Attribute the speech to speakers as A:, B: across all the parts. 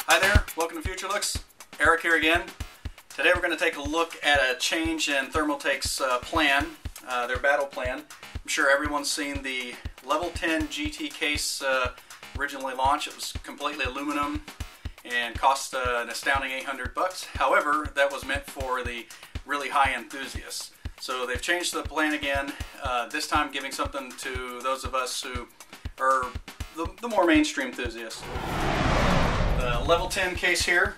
A: Hi there, welcome to Futurelooks. Eric here again. Today we're going to take a look at a change in Thermaltake's plan, their battle plan. I'm sure everyone's seen the Level 10 GT case originally launched. It was completely aluminum and cost an astounding $800. However, that was meant for the really high enthusiasts. So they've changed the plan again, this time giving something to those of us who are the more mainstream enthusiasts. The Level 10 case here,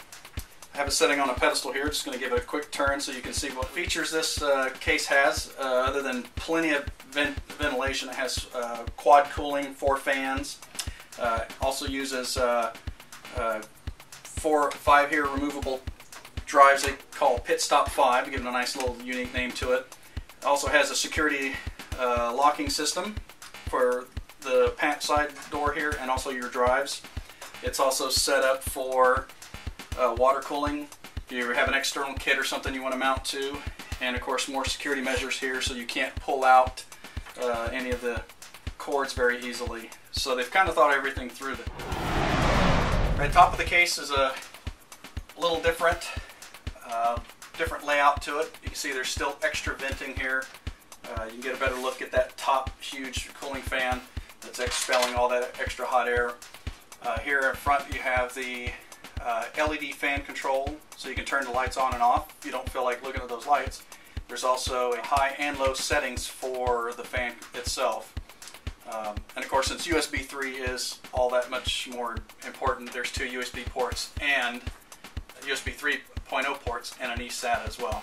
A: I have it sitting on a pedestal here. Just going to give it a quick turn so you can see what features this case has. Other than plenty of ventilation, it has quad cooling, 4 fans. Also uses 4 or 5 here removable drives they call Pit Stop 5 to give it a nice little unique name to it. It also has a security locking system for the pant side door here and also your drives. It's also set up for water cooling. If you have an external kit or something you want to mount to, and of course more security measures here so you can't pull out any of the cords very easily. So they've kind of thought everything through. Right, top of the case is a little different layout to it. You can see there's still extra venting here. You can get a better look at that top huge cooling fan that's expelling all that extra hot air. Here in front you have the LED fan control, so you can turn the lights on and off if you don't feel like looking at those lights. There's also a high and low settings for the fan itself. And of course, since USB 3 is all that much more important, there's 2 USB ports and USB 3.0 ports and an eSATA as well.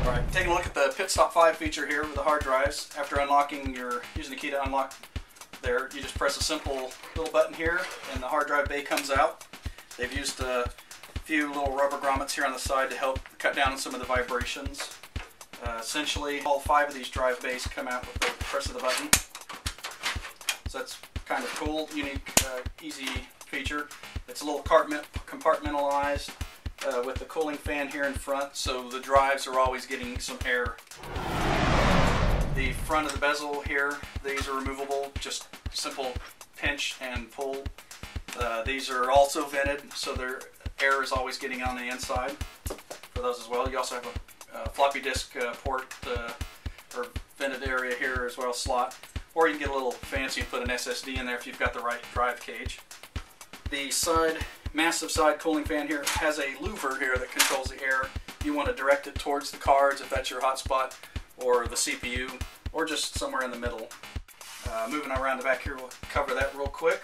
A: Alright, taking a look at the Pit Stop 5 feature here with the hard drives. After unlocking using the key to unlock there, you just press a simple little button here and the hard drive bay comes out. They've used a few little rubber grommets here on the side to help cut down on some of the vibrations. Essentially, all 5 of these drive bays come out with the press of the button. So that's kind of cool, unique, easy feature. It's a little compartmentalized with the cooling fan here in front, so the drives are always getting some air. The front of the bezel here, these are removable, just simple pinch and pull. These are also vented, so their air is always getting on the inside for those as well. You also have a floppy disk port or vented area here as well, slot. Or you can get a little fancy and put an SSD in there if you've got the right drive cage. The massive side cooling fan here has a louver here that controls the air. You want to direct it towards the cards if that's your hotspot, or the CPU, or just somewhere in the middle. Moving around the back here, we'll cover that real quick.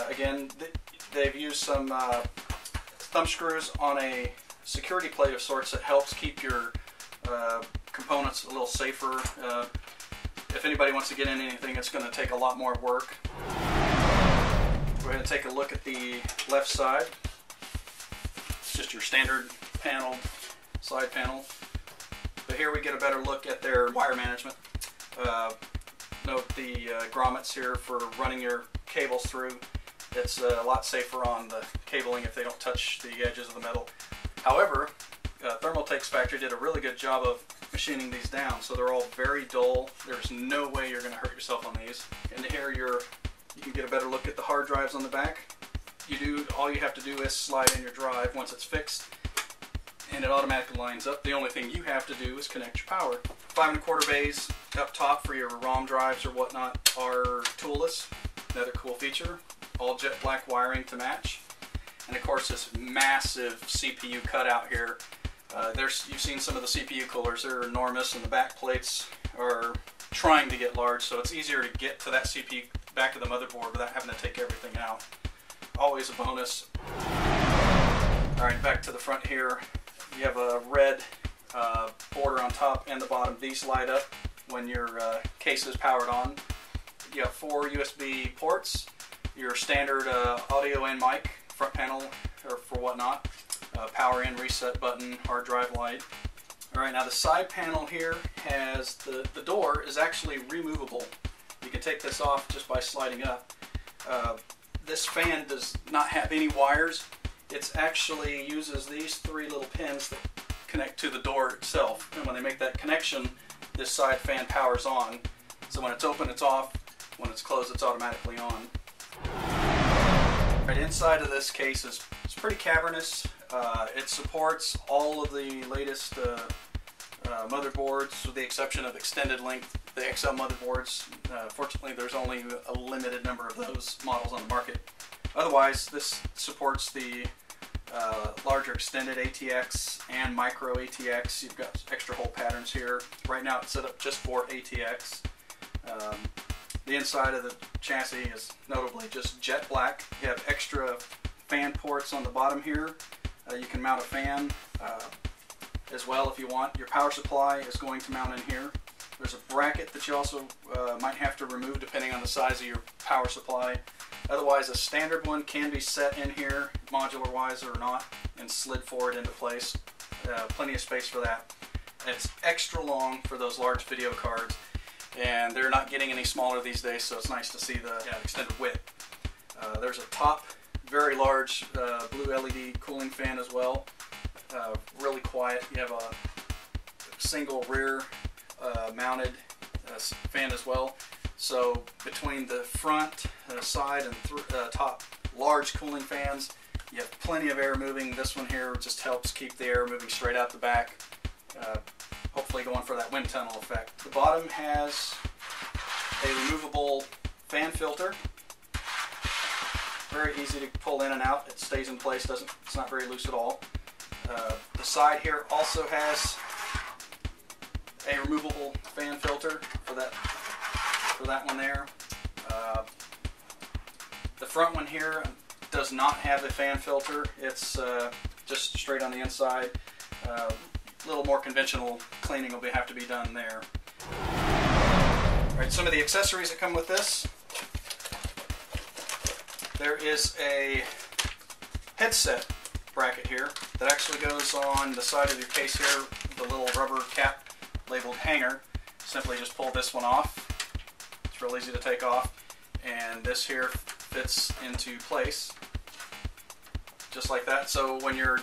A: Again, they've used some thumb screws on a security plate of sorts that helps keep your components a little safer. If anybody wants to get in anything, it's going to take a lot more work. Go ahead and take a look at the left side. It's just your standard panel, side panel. But here we get a better look at their wire management. Note the grommets here for running your cables through. It's a lot safer on the cabling if they don't touch the edges of the metal. However, Thermaltake's factory did a really good job of machining these down, so they're all very dull. There's no way you're going to hurt yourself on these. And here you can get a better look at the hard drives on the back. All you have to do is slide in your drive once it's fixed, and it automatically lines up. The only thing you have to do is connect your power. 5 1/4 bays up top for your ROM drives or whatnot are toolless. Another cool feature. All jet black wiring to match. And of course this massive CPU cutout here. You've seen some of the CPU coolers. They're enormous, and the back plates are trying to get large, so it's easier to get to that CPU back of the motherboard without having to take everything out. Always a bonus. Alright, back to the front here. You have a red border on top and the bottom. These light up when your case is powered on. You have 4 USB ports, your standard audio and mic, front panel or for whatnot, power in, reset button, hard drive light. Alright, now the side panel here has the door is actually removable. You can take this off just by sliding up. This fan does not have any wires. It actually uses these 3 little pins that connect to the door itself. And when they make that connection, this side fan powers on. So when it's open, it's off. When it's closed, it's automatically on. Right, inside of this case is pretty cavernous. It supports all of the latest motherboards, with the exception of extended length, the XL motherboards. Fortunately, there's only a limited number of those models on the market. Otherwise, this supports the larger extended ATX and micro ATX. You've got extra hole patterns here. Right now, it's set up just for ATX. The inside of the chassis is notably just jet black. You have extra fan ports on the bottom here. You can mount a fan as well if you want. Your power supply is going to mount in here. There's a bracket that you also might have to remove depending on the size of your power supply. Otherwise, a standard one can be set in here, modular wise or not, and slid forward into place. Plenty of space for that. And it's extra long for those large video cards, and they're not getting any smaller these days, so it's nice to see the extended width. There's a top, very large blue LED cooling fan as well. Really quiet. You have a single rear mounted fan as well. So between the front, side, and top large cooling fans, you have plenty of air moving. This one here just helps keep the air moving straight out the back, hopefully going for that wind tunnel effect. The bottom has a removable fan filter. Very easy to pull in and out. It stays in place. It's not very loose at all. The side here also has a removable fan filter for that one there. The front one here does not have a fan filter. It's just straight on the inside. A little more conventional cleaning will have to be done there. All right, some of the accessories that come with this. There is a headset bracket here that actually goes on the side of your case here, the little rubber cap labeled hanger. Simply just pull this one off. It's real easy to take off, and this here fits into place just like that. So when you're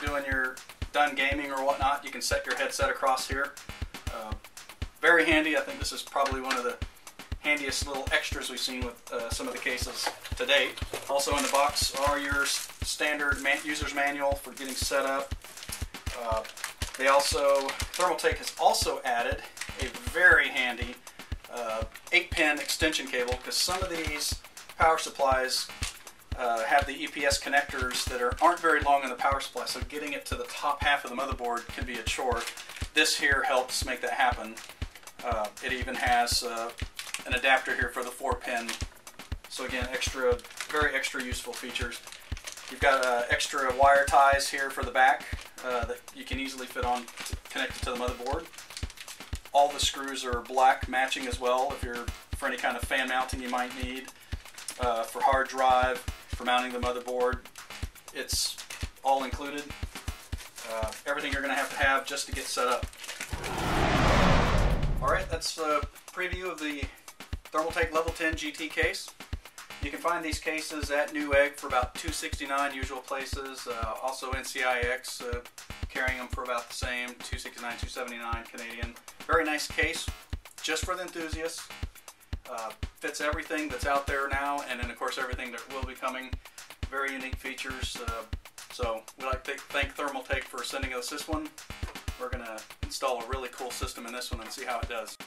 A: done gaming or whatnot, you can set your headset across here. Very handy. I think this is probably one of the handiest little extras we've seen with some of the cases to date. Also in the box are your standard user's manual for getting set up. Thermaltake has also added a very handy 8-pin extension cable, because some of these power supplies have the EPS connectors that aren't very long in the power supply, so getting it to the top half of the motherboard can be a chore. This here helps make that happen. It even has an adapter here for the 4-pin. So again, very extra useful features. You've got extra wire ties here for the back that you can easily fit on connected to the motherboard. All the screws are black matching as well for any kind of fan mounting you might need. For hard drive, for mounting the motherboard, it's all included. Everything you're going to have just to get set up. Alright, that's a preview of the Thermaltake Level 10 GT case. You can find these cases at Newegg for about $269 usual places. Also NCIX carrying them for about the same, $269, $279 Canadian. Very nice case, just for the enthusiasts. Fits everything that's out there now, and then of course everything that will be coming. Very unique features. So we'd like to thank Thermaltake for sending us this one. We're going to install a really cool system in this one and see how it does.